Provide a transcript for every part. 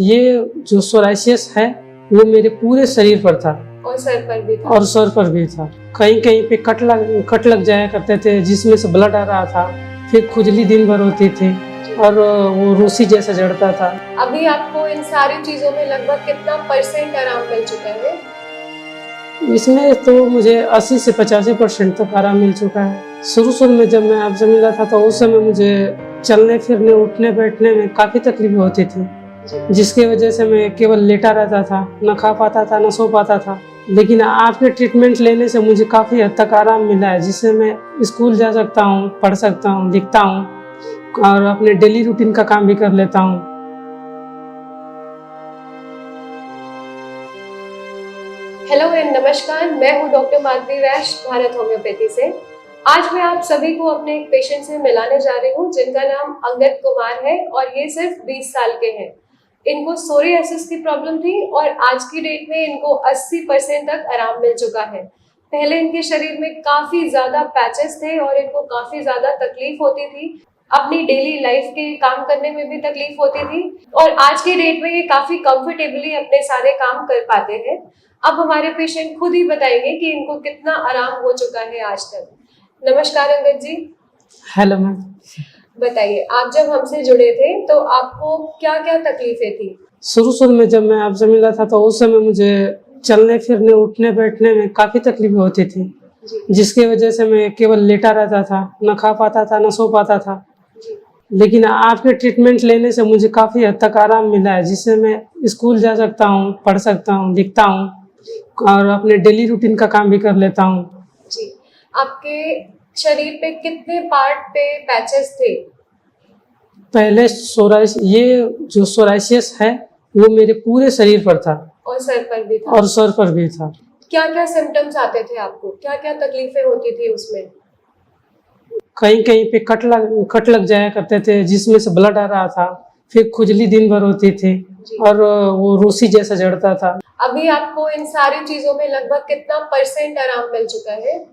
ये जो सोराइसिस है वो मेरे पूरे शरीर पर था और सर पर भी था। और सर पर भी था। कहीं कहीं पे कट लग जाया करते थे जिसमें से ब्लड आ रहा था। फिर खुजली दिन भर होती थी और वो रूसी जैसा जड़ता था। अभी आपको इन सारी चीजों में लगभग कितना % आराम मिल चुका है? इसमें तो मुझे 80 से 85% तक आराम मिल चुका है। शुरू में जब मैं आपसे मिला था तो उस समय मुझे चलने फिरने उठने बैठने में काफ़ी तकलीफ होती थी, जिसकी वजह से मैं केवल लेटा रहता था, न खा पाता था न सो पाता था। लेकिन आपके ट्रीटमेंट लेने से मुझे काफ़ी हद तक आराम मिला है, जिससे मैं स्कूल जा सकता हूँ, पढ़ सकता हूँ, लिखता हूँ और अपने डेली रूटीन का काम भी कर लेता हूँ। हेलो एंड नमस्कार, मैं हूं डॉक्टर माधवी वैश, भारत होम्योपैथी से। आज मैं आप सभी को अपने एक पेशेंट से मिलाने जा रही हूं जिनका नाम अंगद कुमार है और ये सिर्फ 20 साल के हैं। इनको सोरियासिस की प्रॉब्लम थी और आज की डेट में इनको 80% तक आराम मिल चुका है। पहले इनके शरीर में काफी ज्यादा पैचेस थे और इनको काफी ज्यादा तकलीफ होती थी, अपनी डेली लाइफ के काम करने में भी तकलीफ होती थी और आज की डेट में ये काफी कंफर्टेबली अपने सारे काम कर पाते हैं। अब हमारे पेशेंट खुद ही बताएंगे कि इनको कितना आराम हो चुका है आज तक। नमस्कार अंगद जी। Hello ma'am. बताइए, आप जब हमसे जुड़े थे तो आपको क्या क्या तकलीफें थी? शुरू में जब मैं आपसे मिला था तो उस समय मुझे चलने फिरने उठने बैठने में काफ़ी तकलीफ होती थी, जिसकी वजह से मैं केवल लेटा रहता था, न खा पाता था न सो पाता था। लेकिन आपके ट्रीटमेंट लेने से मुझे काफ़ी हद तक आराम मिला है, जिससे मैं स्कूल जा सकता हूँ, पढ़ सकता हूँ, लिखता हूँ और अपने डेली रूटीन का काम भी कर लेता हूँ। जी, आपके शरीर पे कितने पार्ट पे पैचेस थे? पहले ये जो सोराइसिस है वो मेरे पूरे शरीर पर था और सर पर भी था। और सर पर भी था। क्या क्या सिम्टम्स आते थे आपको? क्या क्या तकलीफें होती थी उसमें? कहीं कहीं पे कट लग जाया करते थे जिसमें से ब्लड आ रहा था। फिर खुजली दिन भर होती थी और वो रूसी जैसा जड़ता था। अभी आपको इन सारी चीजों में लगभग कितना % आराम मिल चुका है?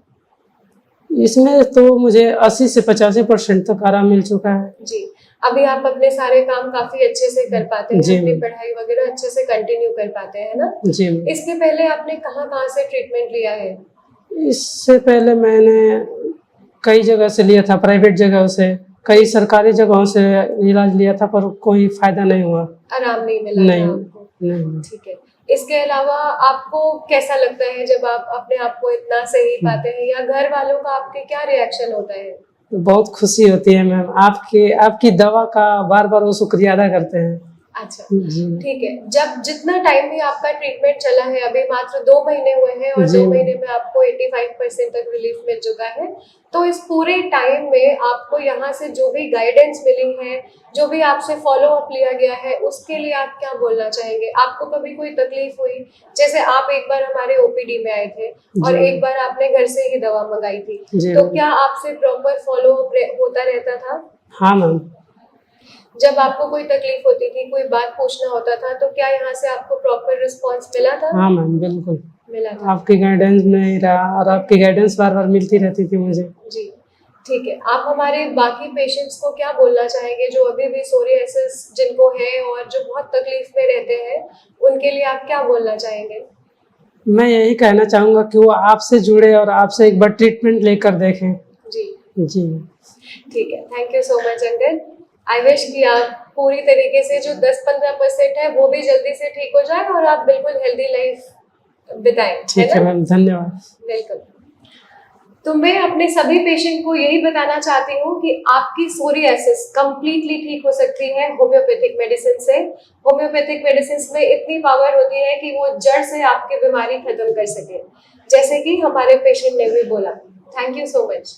इसमें तो मुझे 80 से 85% तक आराम मिल चुका है। जी, अभी आप अपने सारे काम काफी अच्छे से कर पाते हैं, अपनी पढ़ाई वगैरह अच्छे से कंटिन्यू कर पाते हैं ना? जी। इसके पहले आपने कहाँ से ट्रीटमेंट लिया है? इससे पहले मैंने कई जगह से लिया था, प्राइवेट जगह से, कई सरकारी जगहों से इलाज लिया था, पर कोई फायदा नहीं हुआ। आराम नहीं मिला नहीं, था आपको? नहीं। ठीक है। इसके अलावा आपको कैसा लगता है जब आप अपने आप को इतना सही पाते हैं, या घर वालों का आपके क्या रिएक्शन होता है? बहुत खुशी होती है मैम, आपकी दवा का बार-बार वो शुक्रिया अदा करते हैं। अच्छा, ठीक है। जब जितना टाइम भी आपका ट्रीटमेंट चला है, अभी मात्र 2 महीने हुए हैं और 2 महीने में आपको 85% तक रिलीफ मिल चुका है, तो इस पूरे टाइम में आपको यहाँ से जो भी गाइडेंस मिली है, जो भी आपसे फॉलो अप लिया गया है, उसके लिए आप क्या बोलना चाहेंगे? आपको कभी कोई तकलीफ हुई? जैसे आप एक बार हमारे ओपीडी में आए थे और एक बार आपने घर से ही दवा मंगाई थी, तो क्या आपसे प्रॉपर फॉलो अप होता रहता था? हाँ मैम। जब आपको कोई तकलीफ होती थी, कोई बात पूछना होता था, तो क्या यहाँ से आपको प्रॉपर रिस्पांस मिला था? हाँ मैम, बिल्कुल मिला था। आपकी गाइडेंस में ही रहा और आपकी गाइडेंस बार-बार मिलती रहती थी मुझे। जी, ठीक है। आप हमारे बाकी पेशेंट्स को क्या बोलना चाहेंगे जो अभी भी सोरियासिस जिनको है और जो बहुत तकलीफ में रहते हैं, उनके लिए आप क्या बोलना चाहेंगे? मैं यही कहना चाहूँगा कि वो आपसे जुड़े और आपसे एक बार ट्रीटमेंट लेकर देखें। जी। ठीक है, thank you so much Angad. I wish कि आप पूरी तरीके से जो 10-15% है वो भी जल्दी से ठीक हो जाए और आप बिल्कुल हेल्दी लाइफ बिताएं। ठीक है मैम, धन्यवाद। वेलकम। तो मैं अपने सभी पेशेंट को यही बताना चाहती हूँ कि आपकी सोरियासिस कंप्लीटली ठीक हो सकती है होम्योपैथिक मेडिसिन से। होम्योपैथिक मेडिसिन में इतनी पावर होती है कि वो जड़ से आपकी बीमारी खत्म कर सके, जैसे कि हमारे पेशेंट ने भी बोला। Thank you so much.